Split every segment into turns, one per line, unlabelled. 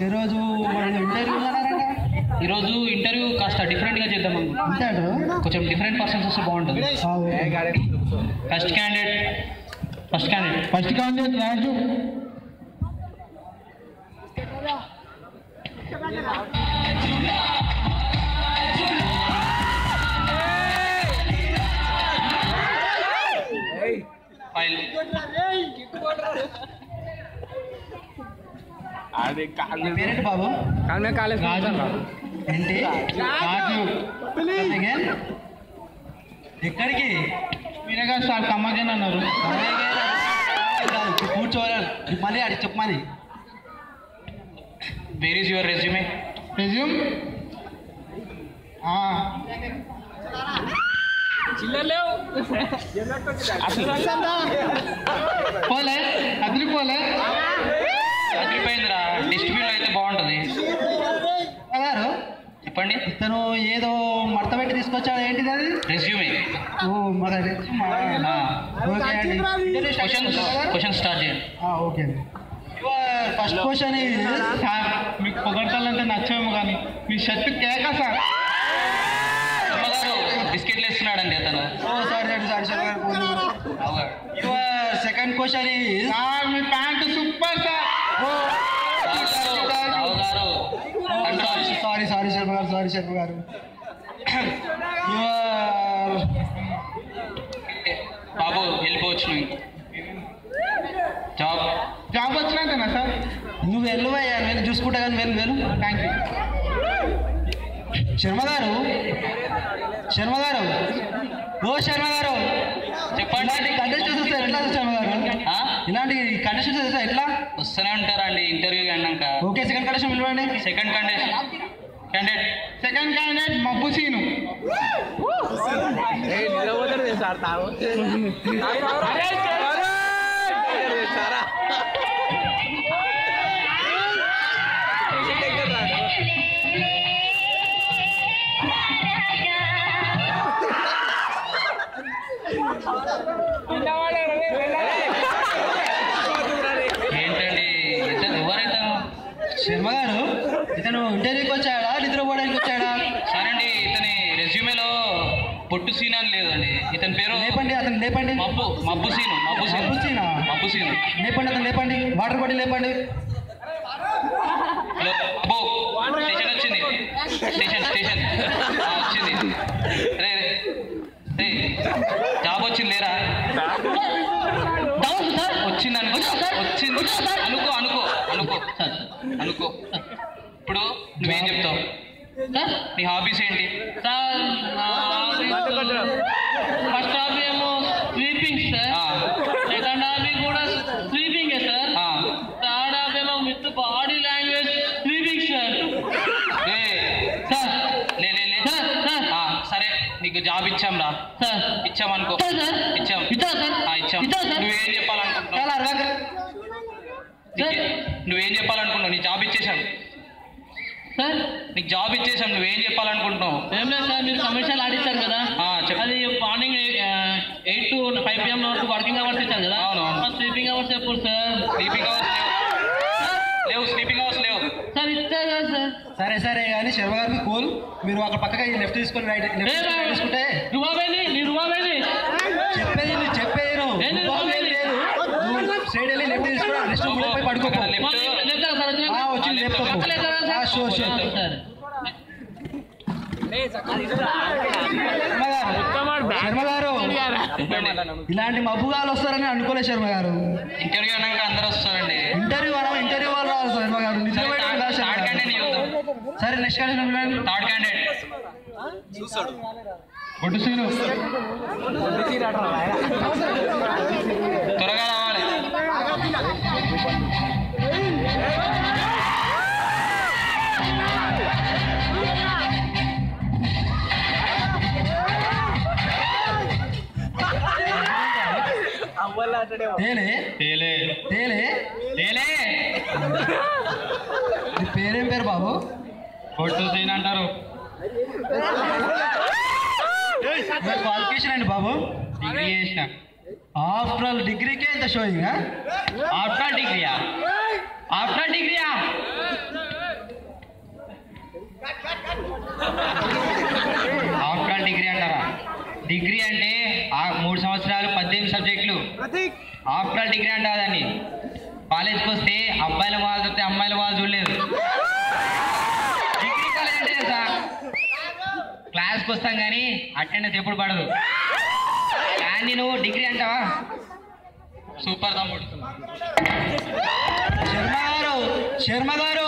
ఈరోజు
ఈరోజు ఇంటర్వ్యూ కాస్త డిఫరెంట్గా చేద్దాం అనుకుంటున్నాను. కొంచెం డిఫరెంట్ పర్సన్స్ వస్తే బాగుంటుంది. ఫస్ట్ క్యాండిడేట్ రాజు.
పేరేంటి బాబు? ఏంటి రాజు? ఎక్కడికి?
మీరేగా సార్ కమ్మగానే అన్నారు.
కూర్చోవాలి మళ్ళీ అడి చెప్పమని.
Where is your resume?
Resume పోలే
అదిరిపోయిందిరా. డిస్ట్రిబ్యూట్ అయితే బాగుంటుంది.
గారు
చెప్పండి.
ఇతను ఏదో మడత పెట్టి తీసుకొచ్చాడు, ఏంటిది అది?
రెజ్యూమే.
ఓ మన
క్వశ్చన్ స్టార్ట్ చేయండి.
ఓకే అండి. ఫస్ట్ క్వశ్చన్
సార్, మీకు పొగట్టాలంటే నచ్చేమో కానీ మీ షర్ట్ కేక సార్.
బిస్కెట్లు వేస్తున్నాడండి అతను.
సెకండ్ క్వశ్చన్
సార్, మీ pant super sir.
Sorry Sharma గారు.
బాబు వెళ్ళిపోవచ్చు నువ్వు.
జాబ్ వచ్చినాకనా సార్?
నువ్వు వెళ్ళవయ్యా, నేను చూసుకుంటా కానీ వెళ్ళు.
Thank you.
శర్మ గారు ఓ శర్మ గారు
చెప్పండి.
కంటెస్టెంట్స్ వస్తే ఎట్లా శర్మ గారు? ఇలాంటి కంటెస్టెంట్స్ వస్తే ఎట్లా?
వస్తూనే ఉంటారండి ఇంటర్వ్యూ అన్నాక.
ఓకే, సెకండ్ కంటెస్టెంట్ పిలవండి.
సెకండ్ క్యాండిడేట్
మబ్బు సీను.
ఏంటండి ఎవరైతే?
శర్మ గారు, ఇతను ఇంటర్వ్యూకి వచ్చాడా నిద్రపోవడానికి వచ్చాడా?
సరే అండి, ఇతని రెజ్యూమేలో పొట్టు సీన్ అని లేదండి. ఇతని పేరు
లేపండి, అతను లేపండి.
మబ్బు సీను.
లేపండి, అతను లేపండి. వాటర్ బాటిల్ లేపండి.
స్టేషన్ వచ్చింది. రే జాబ్ వచ్చింది లేరా? వచ్చింది అనుకో. ఇప్పుడు నువ్వేం చెప్తావు? నీ హాబీస్ ఏంటి?
ఫస్ట్ హాబీ ఏమో స్లీపింగ్ సార్. సెకండ్ హాబీ కూడా స్లీపింగ్ సార్. థర్డ్ హాబీ ఏమో with body language sleeping sir.
సరే, నీకు జాబ్ ఇచ్చాంరా. ఇచ్చామనుకో. ఇచ్చాం. నువ్వేం చెప్పాలనుకుంటున్నావు? నీ జాబ్ ఇచ్చేసాం
సార్.
నీకు జాబ్ ఇచ్చేసాం, నువ్వేం చెప్పాలనుకుంటున్నావు?
ఏం లేదు సార్, మీరు కమర్షియల్ ఆడిస్తారు కదా, అది మార్నింగ్ 8 to 5 PM వరకు వర్కింగ్ అవర్స్ ఇచ్చారు కదా. స్లీపింగ్ అవర్స్ ఎప్పుడు సార్?
స్లీపింగ్ అవర్స్ లేవు
సార్. ఇస్తే కదా సార్.
సరే కానీ శర్మ గారికి కూల్. మీరు అక్కడ పక్కగా లెఫ్ట్ తీసుకొని రైట్ తీసుకుంటే చెప్పేది స్ట్రైట్ వెళ్ళి లెఫ్ట్ తీసుకుని రెస్ట్ రూమ్ పోయి పడుకోపో. వచ్చింది శర్మ గారు, ఇలాంటి మబ్బుగాలు వస్తారని అనుకోలేదు శర్మ గారు.
ఇంటర్వ్యూ అన్నాక అందరూ వస్తారండి.
ఇంటర్వ్యూ వాళ్ళు రావాలి శర్మ గారు. సరే, నెక్స్ట్ క్యాండిడేట్.
థర్డ్ క్యాండిడేట్
పొట్టు సీను.
త్వరగా రావాలి.
పేరేం పేరు బాబు?
పొట్టు సీన్ అంటారు.
క్వాలిఫికేషన్ అండి బాబు?
డిగ్రీ చేసిన.
ఆఫ్టర్ ఆల్ డిగ్రీకే ఇంత షోయింగ్?
ఆఫ్టర్ డిగ్రీయా? ఆఫ్టర్ ఆల్ డిగ్రీ అంటే అదని కాలేజ్కి వస్తే అబ్బాయిల వాళ్ళు చూస్తే అమ్మాయిల వాళ్ళు చూడలేదు. డిగ్రీ కాలేజ్ అంటే సార్ క్లాస్కి వస్తాం కానీ అటెండెన్స్ ఎప్పుడు పడదు. కానీ నువ్వు డిగ్రీ అంటావా? సూపర్ తమ్ముడు.
శర్మ గారు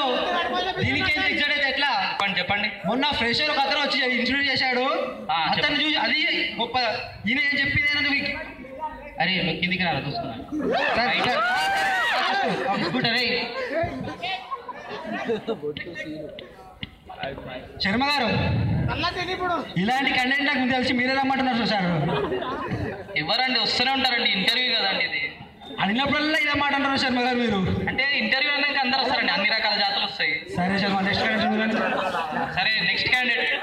దీనికి ఎగ్జాక్ట్ అయితే ఎట్లా
చెప్పండి.
మొన్న ఫ్రెషర్ ఒక అతను వచ్చి ఇంటర్వ్యూ చేశాడు, అతను చూసి అది గొప్ప. ఈయన ఏం చెప్పింది ఏంటంటే మీకు
అరే నువ్వు కిందికి రారా చూస్తున్నా.
శర్మ గారు ఇలాంటి కంటెంట్ నాకు తెలిసి మీరే రమ్మంటున్నారు సార్.
ఎవరండి వస్తూనే ఉంటారండి, ఇంటర్వ్యూ కదండి ఇది.
అడిగినప్పుడల్లా ఇదే మాట అంటారు శర్మ గారు మీరు.
అంటే ఇంటర్వ్యూ అన్నాక అందరూ వస్తారండి, అన్ని రకాల జాతులు వస్తాయి.
సరే శర్మ, నెక్స్ట్ క్యాండిడేట్.
సరే నెక్స్ట్ క్యాండిడేట్.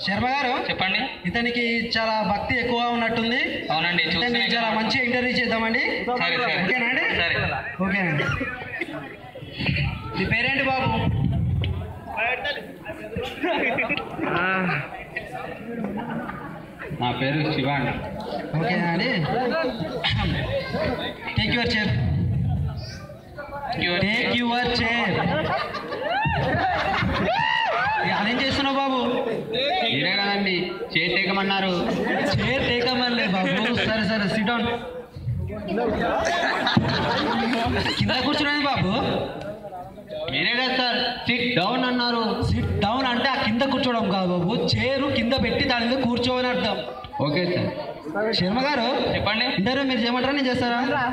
శర్మ గారు
చెప్పండి.
ఇతనికి చాలా భక్తి ఎక్కువ ఉన్నట్టుంది.
అవునండి,
చాలా మంచిగా ఇంటర్వ్యూ చేద్దామండి.
సరే సరే
ఓకేనండి.
సరే
ఓకేనండి. మీ పేరేంటి బాబు?
నా పేరు శివ అండి.
ఓకేనా అండి. Take your chair. Take your chair. అదేం చేస్తున్నావు బాబు?
మీరే కదండి చైర్ టేకమన్నారు.
చైర్ టేకమని బాబు. సరే సరే సిట్ డౌన్. కింద కూర్చున్నాను బాబు.
మీరే కదా సార్ సిట్ డౌన్ అన్నారు.
సిట్ డౌన్ అంటే ఆ కింద కూర్చోవడం కాదు బాబు, చైరు కింద పెట్టి దాని మీద కూర్చోవని అర్థం.
Okay sir.
శర్మ గారు
చెప్పండి.
ఇంటర్వ్యూ మీరు చేయమంటారా నేను చేస్తారా?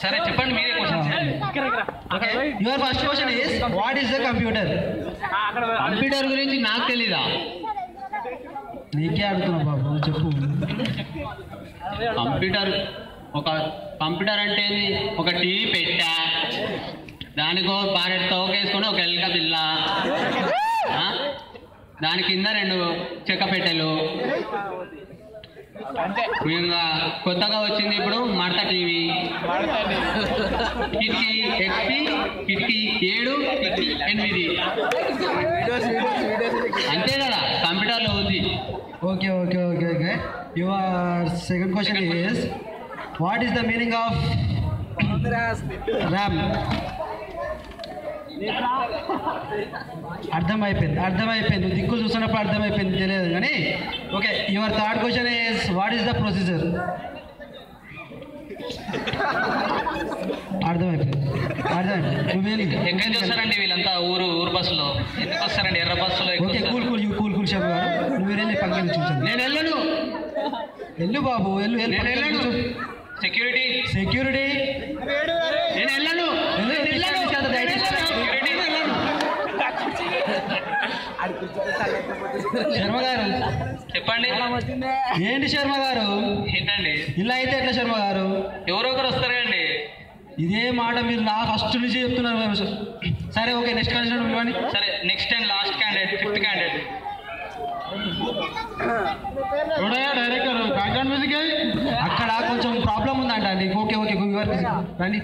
సరే చెప్పండి, మీరే question.
Your first question is what is the computer?
Computer గురించి నాకు తెలీదా?
నీకే అడుగుతున్నా బాబు, చెప్పు.
కంప్యూటర్ అంటే ఒక టీవీ పెట్టా, దానికో బారెట్ తోకేసుకొని ఒక ఎల్క పిల్ల, దాని కింద 2 చెక్క పెట్టెలు, ఇంకా కొత్తగా వచ్చింది ఇప్పుడు మడత టీవీ, కిటికీ XP, కిటికీ 7, కిటికీ 8. అంతే కదా కంప్యూటర్లో ఉంది.
Okay okay okay okay. Your second question is what is the meaning of RAM? అర్థమైపోయింది. దిక్కులు చూస్తున్నప్పుడు అర్థమైపోయింది, తెలియదు కానీ. Okay, your third question is what is the procedure? అర్థమైపోయింది.
ఎక్కడికి వస్తారండి వీళ్ళంతా? ఊరు బస్సులో ఎందుకు వస్తారండి? ఎర్ర బస్సులో.
ఓకే, కూల్ శర్మ గారు, నువ్వు వెళ్ళి పక్కన చూసాను.
నేను వెళ్ళను.
వెళ్ళు బాబు, వెళ్ళు.
సెక్యూరిటీ నేను వెళ్ళను.
శర్మ గారు
చెప్పండి.
ఏంటి శర్మ గారు?
ఏంటండి
ఇలా అయితే ఎట్లా శర్మ గారు?
ఎవరో ఒకరు వస్తారండి.
ఇదే మాట మీరు నా ఫస్ట్ నుంచి చెప్తున్నారు. సరే ఓకే, నెక్స్ట్ క్యాండిడేట్ ఇవ్వండి.
సరే next and last candidate, 5th candidate.
Director background music
అక్కడ కొంచెం ప్రాబ్లం ఉందంట అండి. ఓకే రండి.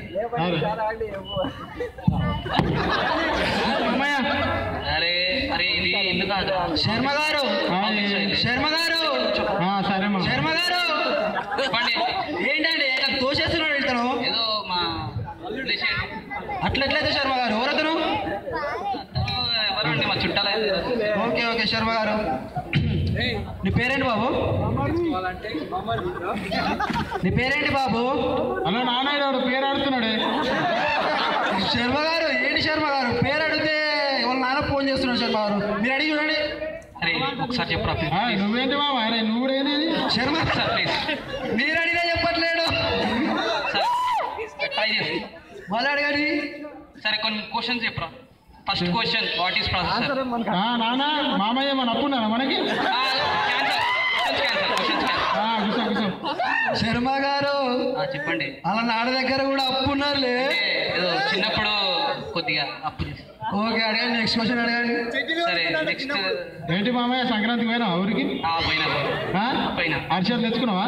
అరే ఇది ఎందుకు కాదు?
శర్మ గారు
చెప్పండి.
ఏంటండి తోసేస్తున్నాడు ఇతను?
ఏదో మా
అట్లయితే శర్మ గారు ఎవరతను?
ఎవరండి? మా చుట్టాల.
ఓకే శర్మ గారు, నీ పేరేంటి బాబు?
అలా నాన్నగారు పేరు ఆడుతున్నాడు.
శర్మ గారు ఏంటి శర్మ గారు? పేరు అడిగితే వాళ్ళ నాన్న ఫోన్ చేస్తున్నాడు. శర్మ గారు మీరు అడిగి చూడండి.
అరే ఒకసారి చెప్పరా.
నువ్వేంటి మామ? అరే నువ్వు కూడా ఏంటి?
Sharma
sir please.
మీరు అడిగినా చెప్పట్లేడు.
ట్రై చేసి
వాళ్ళు అడగండి.
సరే కొన్ని క్వశ్చన్స్ చెప్పరా. First question, what is processor?
నాన్న మామయ్య మన అప్పున్నారా మనకి?
శర్మ గారు
చెప్పండి.
అలా నాన్న దగ్గర కూడా అప్పు ఉన్నారులే.
ఏదో చిన్నప్పుడు కొద్దిగా అప్పు చేసి
ఓకే అడగండి, నెక్స్ట్ క్వశ్చన్ అడగండి.
సరే నెక్స్ట్.
ఏంటి మామయ్య సంక్రాంతికి పోయినా ఊరికి?
పోయినా.
హర్షాలు తెచ్చుకున్నావా?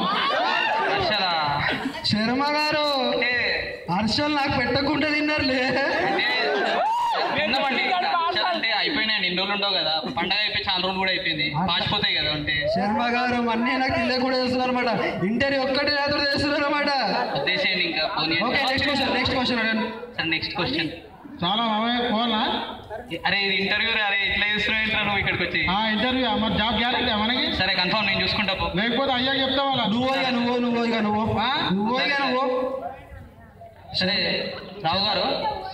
హర్షలా
శర్మ గారు
అంటే
హర్షల్ నాకు పెట్టకుండా తిన్నారులే.
తిన్నామండి. అంటే అయిపోయినాయి, ఇన్ని రోజులు ఉండవు కదా, పండగ అయిపోయి చాలా రోజులు కూడా అయిపోయింది, పాచిపోతాయి కదా. అంటే
శర్మ గారు అన్నీ నాకు తెలియ కూడా చేస్తున్నారు అనమాట. ఇంటర్వ్యూ ఒక్కటి రాత్రి చేస్తున్నారు అనమాట.
ఉద్దేశం ఇంకా
ఓకే నెక్స్ట్ క్వశ్చన్ అడగండి.
సరే నెక్స్ట్ క్వశ్చన్.
చాలా మామయ్య పోవాలా?
అరే ఇది ఇంటర్వ్యూ రే, అరే ఇట్లా చేస్తున్నావు నువ్వు ఇక్కడికి వచ్చి?
ఇంటర్వ్యూ మరి జాబ్ గ్యారెంటీ మనకి?
సరే కన్ఫర్మ్, నేను చూసుకుంటా పో.
లేకపోతే అయ్యా చెప్తావా?
నువ్వు
సరే రావు గారు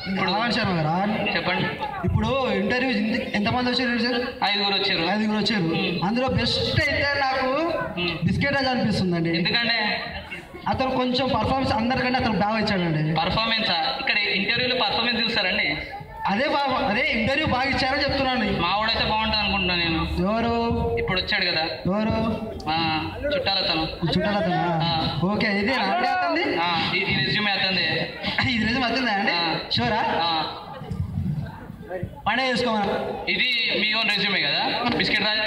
ఇప్పుడు
శర్మ గారు
చెప్పండి.
ఇప్పుడు ఇంటర్వ్యూ ఎంతమంది వచ్చారు సార్?
5 వచ్చారు.
5 వచ్చారు. అందులో బెస్ట్ అయితే నాకు బిస్కెట్ రాజా అనిపిస్తుందండి.
ఎందుకంటే
అతను కొంచెం పర్ఫార్మెన్స్ అందరికంటే అతను బాగా ఇచ్చాడండి.
పర్ఫార్మెన్సా? ఇక్కడ ఇంటర్వ్యూలో పర్ఫార్మెన్స్ చూస్తారండి?
అదే ఇంటర్వ్యూ బాగా ఇచ్చారని చెప్తున్నాను.
మా వాడైతే బాగుంటుంది అనుకుంటున్నాను నేను.
ఎవరు
ఇప్పుడు వచ్చాడు కదా?
ఎవరు?
చుట్టాలతను.
ఓకే ఇది
ఇది రెజ్యూమే అతంది.
ఇది రెజ్యూమే అతందా అండి? షూరా? పండుగ చేసుకోమా?
ఇది మీ ఓన్ రెజ్యూమే కదా బిస్కెట్ రాజా?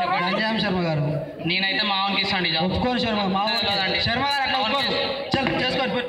చెప్పండి శర్మ గారు.
నేనైతే మా ఓన్కి ఇస్తాండి జాబ్.
ఒప్పుకోరు శర్మ, మా ఓన్ శర్మ గారు అట్లా చేసుకోండి.